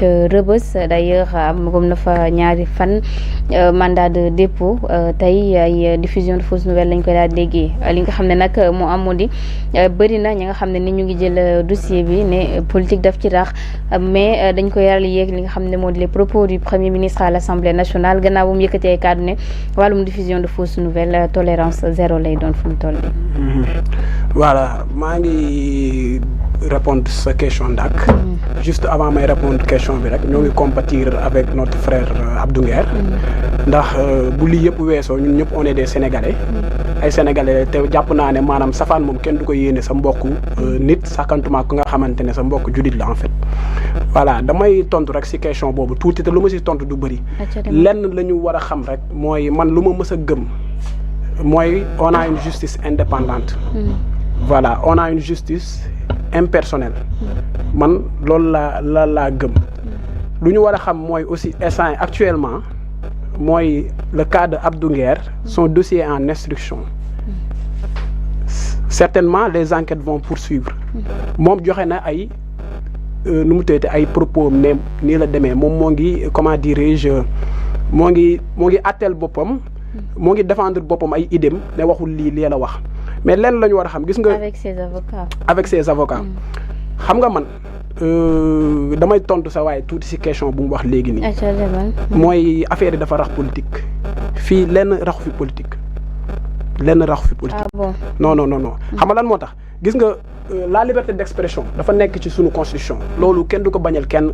Rebeuss d'ailleurs amagum na fa ñaari fan mandat de dépôt tey ay diffusion de fausses nouvelles lañ koy daal déggee li nga xam ne nag moo am moo di bëri na ñi nga xam ne ni ñu ngi jël dossier bi ne politique daf ci rax mais dañ koy yaral yéeg li nga xam ne moo di les propos du premier ministre à l'Assemblée nationale gannaaw bu mu yëkkatee kàddu ne wàllum diffusion de fausses nouvelles tolérance zéro lay doon fu mu toll nii. Voilà maa ngi répondre sa question ndak juste avant may répondre question bi rek ñoo ngi compatir avec notre frère Abdou Nguer ndax bu lii yëpp weesoo ñun ñëpp on est des sénégalais ay sénégalais te jàpp naa ne maanaam safaan moom kenn du ko yéene sa mbokk nit sakantuma ku nga xamante ne sa mbokk julit la en fait voilà damay tontu rek si question boobu tuuti te lu ma si tontu du bëri lenn la ñu war a xam rek mooy man lu ma mës a gëm mooy on a une justice indépendante voilà on a une justice impersonnelle man loolu laa gëm lu ñu war a xam mooy aussi instant actuellement mooy le cas de Abdou Nguer son dossier est en instruction certainement les enquêtes vont poursuivre moom joxe na ay nu mu tëddee ay propos ne nii la demee moom moo ngi comment dirais-je moo ngi atteel boppam moo ngi défendre boppam ay idéem ne waxul lii la wax mais lenn la ñu war a xam gis nga. avec ses avocats. xam nga man damay tontu sa waaye tuuti ci question bu mu wax léegi nii. mooy affaire yi dafa rax politique. fii lenn raxu fi politique. ah bon non. xam nga lan moo tax gis nga la liberté d'expression dafa nekk ci sunu constitution. loolu kenn du ko bañal kenn.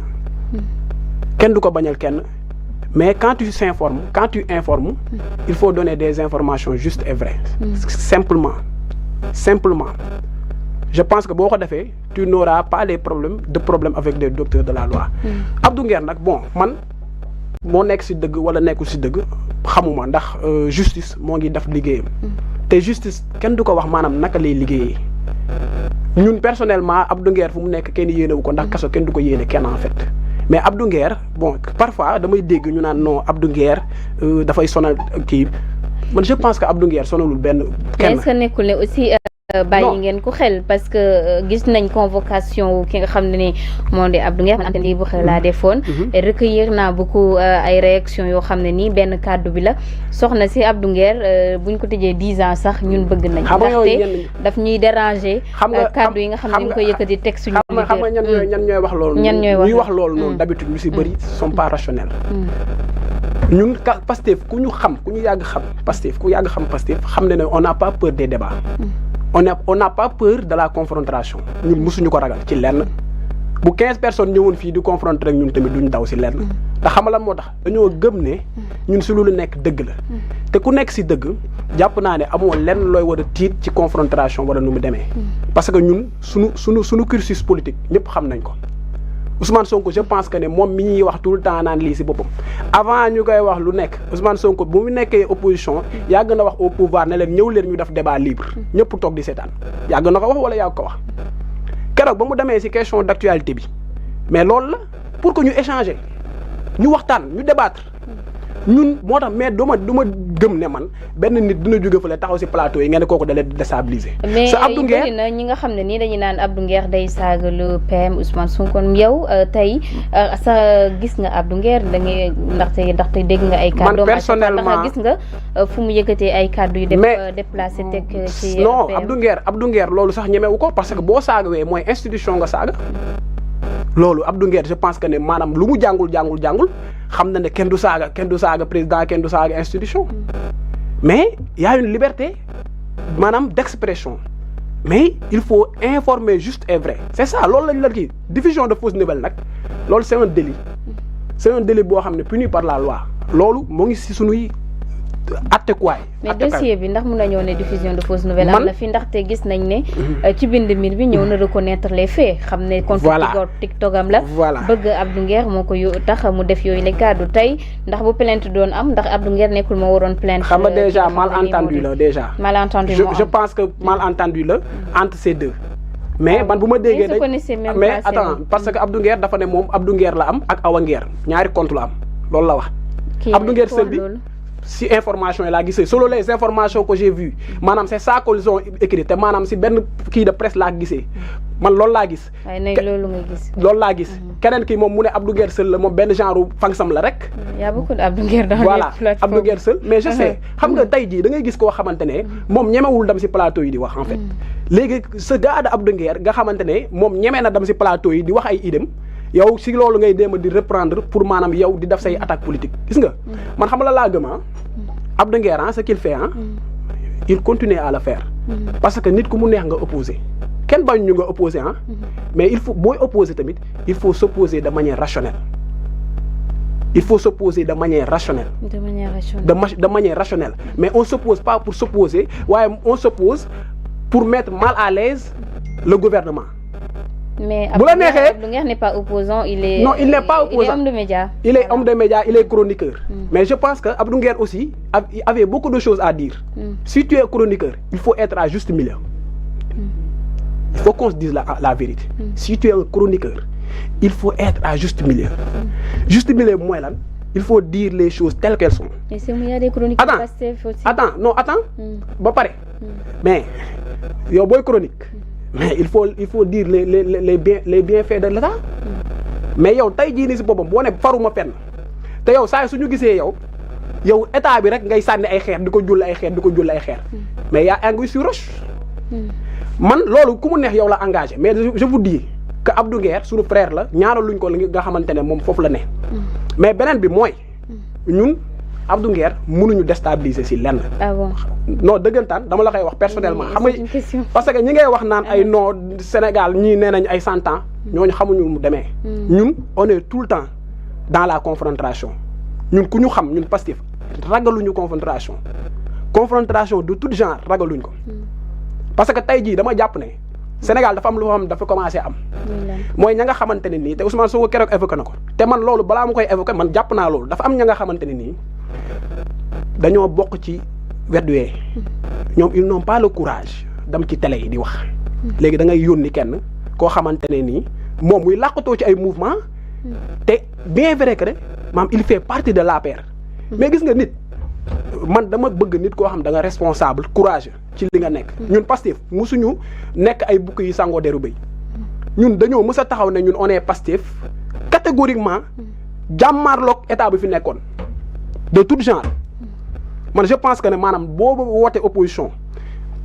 Mais quand tu informes, il faut donner des informations justes et vraies. Simplement. Je pense que beaucoup de fait, tu n'auras pas de problème avec des docteurs de la loi. Abdou Nguer nak bon man mo nek ci deug wala nekul ci deug xamuma ndax justice mo ngi def liggéeyam. Té justice kenn du ko wax manam naka lay liggéeyé. Ñun personnellement Abdou Nguer fu mu nek kenn yénewu ko ndax kasso kenn du ko yéné kenn en fait. Mais Abdou Nguer bon parfois damay dégg ñu naan non Abdou Nguer dafay sonal kii man je pense que Abdou Nguer sonalul benn kenn. est-ce que nekkul ne aussi bàyyi ngeen ko xel parce que gis nañ convocation ki nga xam ne ni moo di Abdou Nguer man antenne bu xel laa defoon recueillir naa beaucoup ay réactions yoo xam ne nii benn kàddu bi la soxna si Abdou Nguer buñ ko tëjee 10 ans sax ñun bëgg nañ ndaxte daf ñuy déranger kàddu yi nga xam ne ñu koy yëkkati teg suñu xam nga ñan ñooy wax loolu ñuy wax loolu noonu d'habitude ñu si bëri sont pas rationnels ñun Pastef ku ñu yàgg xam Pastef xam ne on n'a pas peur des débats on n'a pas peur de la confrontation ñun mësuñu ko ragal ci lenn bu 15 personnes ñëwoon fii di confronter rek ñun tamit duñ daw si lenn te xam lan moo tax dañoo gëm ne ñun si lu nekk dëgg la te ku nekk si dëgg jàpp naa ne amoo lenn looy war a tiit ci confrontation wala nu mu demee parce que ñun suñu cursus politique ñëpp xam nañ ko Ousmane Sonko je pense que ne moom mi ñuy wax tout le temps naan lii si boppam avant ñu koy wax lu nekk Ousmane Sonko bu mu nekkee opposition yàgg na wax au pouvoir ne leen ñëw leen ñu def débat libre ñëpp toog di seetaan yàgg na ko wax wala yàgg ko wax keroog ba mu demee si question d'actualité bi mais loolu la pour que ñu échanger ñu waxtaan ñu débattre ñun moo tax mais du ma gëm ne man benn nit dina jóge fële taxaw si plateau yi nga ne kooku da leen déstabiliser. mais Abdou Nguer na ñi nga xam ne nii dañuy naan Abdou Nguer day saaga le PM Ousmane Sonko yow tey sa gis nga Abdou Nguer da ngay ndaxte dégg nga ay kàddu. man personnellement gis nga fu mu yëkkatee ay kàddu yu. déplacé teg ci non Abdou Nguer loolu sax ñemewu ko parce que boo saagawee mooy institution nga saaga. loolu Abdou Nguer je pense que ne maanaam lu mu jàngul xam na ne kenn du saaga président kenn du saaga institution mais y a une liberté maanaam d'expression mais il faut informer juste et vrai c'est ça loolu lañ la kii diffusion de fausses nouvelles nag loolu c'est un délit boo xam ne puni par la loi loolu moo ngi ci sunuy attekuwaay. mais dossier bi ndax mun nañoo ne diffusion de fausses nouvelles am na fi ndaxte gis nañ ne ci bind mbir bi ñëw na reconnaître les faits xam ne compte TikTok am la bëgg Abdou Nguer moo ko tax mu def yooyu les cadres tey ndax bu plainte doon am ndax Abdou Nguer nekkul moo waroon plainte xam nga déjà malentendu la déjà je pense que malentendu la entre ces deux mais man bu ma déggee mais attends parce que Abdou Nguer dafa ne moom Abdou Nguer la am ak Awa Nguer ñaari compte la am loolu la wax Abdou Nguer seul bi si information yi laa gisee selon les informations que j'ai vues maanaam c'est ça qu'ils ont écrit te maanaam si benn kii de presse laa gisee man loolu laa gis. waaye nag loolu nga gis. loolu laa gis keneen ki moom mu ne Abdou Nguer Seul la moom benn genre fangsam la rek. y a beaucoup d'Abdou Nguer dans les plateformes. voilà Abdou Nguer Seul mais je sais xam nga tey jii da ngay gis koo xamante ne moom ñemewul dem si plateau yi di wax en fait. léegi ce gars de Abdou Nguer nga xamante ne moom ñeme na dem si plateau yi di wax ay idem yow si loolu ngay déema di reprendre pour maanaam yow di def say attaque politique gis nga man xam la laa gëm Abdou Nguer ce qu'il fait il continue à le faire parce que nit ku mu neex nga opposé kenn bañ ñu nga opposé mais il faut booy opposé tamit il faut s'opposer de manière rationnelle il faut s'opposer de manière rationnelle de manière rationnelle mais on s'oppose pas pour s'opposer waaye on s'oppose pour mettre mal à l'aise le gouvernement. Mais Abdou Nguer n'est pas opposant, il est. Non, il n'est pas opposant. Il est homme de médias. Il est homme de médias, il est chroniqueur. Mais je pense que Abdou Nguer aussi avait beaucoup de choses à dire. Si tu es chroniqueur, il faut être à juste milieu. Il faut qu'on se dise la vérité. Si tu es un chroniqueur, il faut être à juste milieu. Juste milieu, moi là, il faut dire les choses telles qu'elles sont. Et c'est il y a des chroniqueurs Pastef aussi. Attends. Bah pareil. Mais yow boy chronique. Mais il faut dire les bienfaits de l'État. Mais yow tay jii nii si boppam boo ne faruma fenn te yow saa suñu gisee yow état bi rek ngay sànni ay xeer di ko jull ay xeer mais yaa anguille sur roche. man loolu ku mu neex yow la engagé mais je vous dis que Abdou Nguer suñu frère la ñaaraluñ ko nga xamante ne moom foofu la ne. mais beneen bi mooy ñun Abdou Nguer mënuñu déstabiliser si lenn. Ah bon? Non dëggantaan dama la koy wax personnellement. xam nga parce que ñi ngay wax naan ay non Sénégal ñii nee nañ ay 100 ans ñooñu xamuñu mu demee. ñun on est tout le temps dans la confrontation ñun ku ñu xam ñun Pastef ragaluñu confrontation de tout genre ragaluñ ko. parce que tey jii dama jàpp ne Sénégal dafa am lu xam dafa commencé am. mooy ña nga xamante ne nii te Ousmane Sonko keroog évoqué na ko te man loolu balaa ma koy évoqué man jàpp naa loolu dafa am ña nga xamante ne nii dañoo bokk ci wedduwee ñoom ils n'ont pas le courage dem ci télé yi di wax. léegi da ngay yónni kenn koo xamante ne nii moom muy làqatoo ci ay mouvement te bien vrai que maam il fait partie de l'APR. mais gis nga nit man dama bëgg nit koo xam da nga responsable courageux ci li nga nekk. ñun Pastef musuñu nekk ay bukk yi sangoo deru bëy ñun dañoo mës a taxaw ne ñun on est Pastef catégoriquement jàmmaarloog état bi fi nekkoon de tout genre man je pense que ne maanaam boobu woote opposition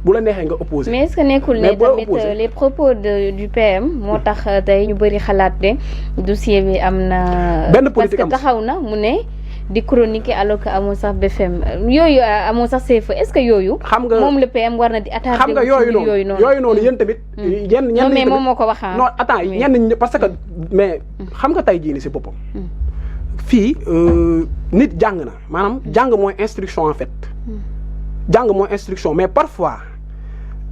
bu la neexee nga opposé. mais est-ce que nekkul ne tamit les propos du PM moo tax tey ñu bëri xalaat ne dossier bi am na. benn politique am parce que taxaw na mu ne. di chroniquer alors que amoo sax BFM yooyu amoo sax CFE est-ce que yooyu. xam nga moom le PM war na di attaquer. xam nga yooyu noonu yéen tamit. ñenn non mais moom moo ko wax non attends ñenn parce que mais xam nga tey jii nii si boppam. fii nit jàng na maanaam jàng mooy instruction en fait. jàng mooy instruction mais parfois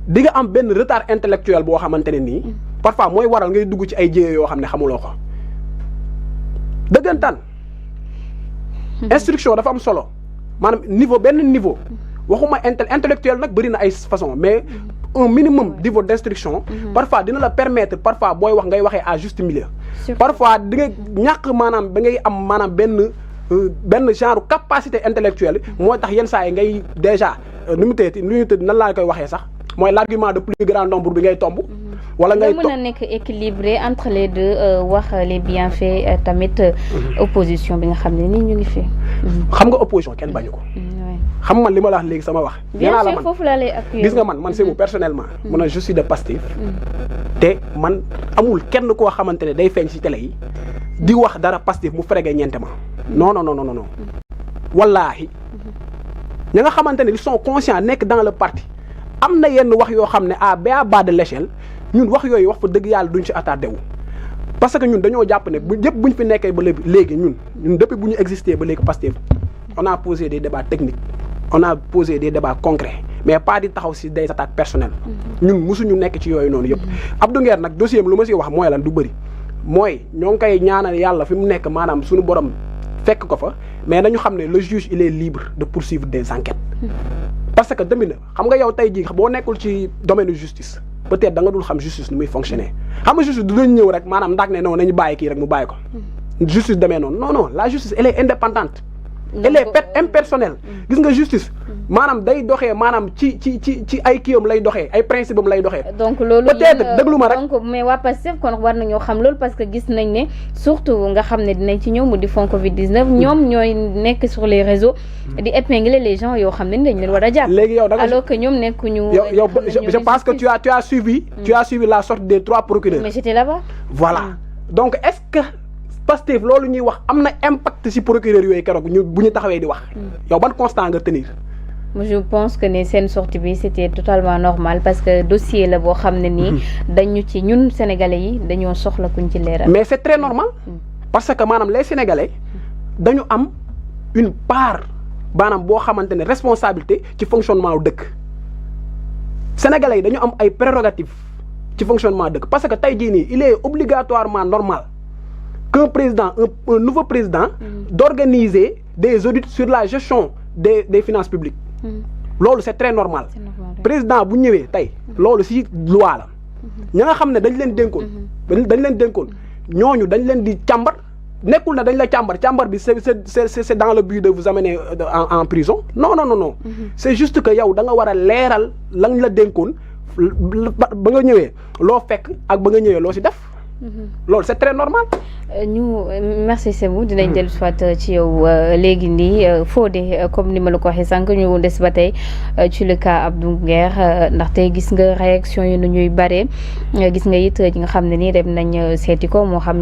di nga am benn retard intellectuel boo xamante ne nii. parfois mooy waral ngay dugg ci ay jéego yoo xam ne xamuloo ko dëggantaan. instruction dafa am solo maanaam niveau benn niveau waxuma intellectuel nag bëri na ay façon mais un minimum niveau d'instruction parfois dina la permettre parfois booy wax ngay waxee à juste milieu parfois di nga ñàkk maanaam ba ngay am maanaam benn genre capacité intellectuelle moo tax yenn saa yi ngay déjà nu mu tëdd nan laa koy waxee sax mooy l'argument de plus grand nombre bi ngay tomb wala ngay mën a nekk équilibré entre les deux wax les bienfaits tamit opposition bi nga xam ne nii ñu ngi fi. xam nga opposition kenn bañu ko. xam man li ma la wax léegi sama wax. bien sûr foofu laa lay appuyer. gis nga man c'est vous personnellement. man je suis de Pastef. te man amul kenn koo xamante ne day feeñ ci télé yi di wax dara Pastef mu frégué ñeente ma. non. wallaahi ña nga xamante ne ils sont conscients nekk dans le parti am na yenn wax yoo xam ne à bas de l'échelle. ñun wax yooyu wax fa dëgg yàlla duñ ci attardé wu parce que ñun dañoo jàpp ne buñ fi nekkee ba léegi ñun depuis bu ñu existé ba léegi Pastef on a posé des débats techniques on a posé des débats concrets mais pas di taxaw ci des attaques personnelles ñun mosuñu nekk ci yooyu noonu yëpp Abdou Nguer nag dossier lu ma ci wax mooy lan du bëri mooy ñoo ngi koy ñaanal yàlla fi mu nekk maanaam suñu borom fekk ko fa mais nañu xam ne le juge il est libre de poursuivre des enquêtes parce que tamit xam nga yow tey jii boo nekkul ci domaine de justice peut-être da nga dul xam justice nu muy fonctionner xam nga justice du lañ ñëw rek maanaam ndax ne non nañu bàyyi kii rek mu bàyyi ko justice demee noonu non la justice elle est indépendante elle est impersonnelle. gis nga justice maanaam day doxee maanaam ci ay kiyam lay doxee ay principe am lay doxee. donc loolu peut-être déglu ma rek. donc mais waa Pastef kon war nañoo xam loolu parce que gis nañ ne surtout nga xam ne dinañ ci ñëw mu di fond Covid 19 ñoom ñooy nekk sur les réseaux di épingler les gens yoo xam ne dañ leen war a jàpp. léegi yow da nga alors que ñoom nekkuñu. yow je pense que tu as suivi. tu as suivi la sortie des 3 procureurs. mais j'étais là-bas. voilà donc est-ce que Pastef loolu ñuy wax am na impact ci procureur yooyu keroog bu ñu taxawee di wax. yow ban constat nga tenir. je pense que ne seen sortie bi c'était totalement normal parce que dossier la boo xam ne nii dañu ci ñun sénégalais yi dañoo soxla kuñ ci leeral. mais c'est très normal parce que maanaam les sénégalais dañu am une part maanaam boo xamante ne responsabilité ci fonctionnement wu dëkk sénégalais yi dañu am ay prérogatives ci fonctionnement dëkk parce que tey jii nii il est obligatoirement normal qu'un président un nouveau président d'organiser des audits sur la gestion des finances publiques. loolu c'est très normal. président bu ñëwee tey loolu ci loi la ña nga xam ne dañ leen dénkoon ñooñu dañ leen di càmbar nekkul na dañ la càmbar bi c'est dans le but de vous amener en prison non c'est juste que yow da nga war a leeral lañ la dénkoon ba nga ñëwee loo fekk ak ba nga ñëwee loo ci def. loolu c'est très normal. merci Sémou dinañ dellu soit ci yow léegi nii Fodé comme ni ma la ko waxee sànq ñu des ba tey ci le cas Abdou Nguer ndaxte gis nga réaction yi nu ñuy bare gis nga it ñi nga xam ne nii dem nañ seeti ko moo xam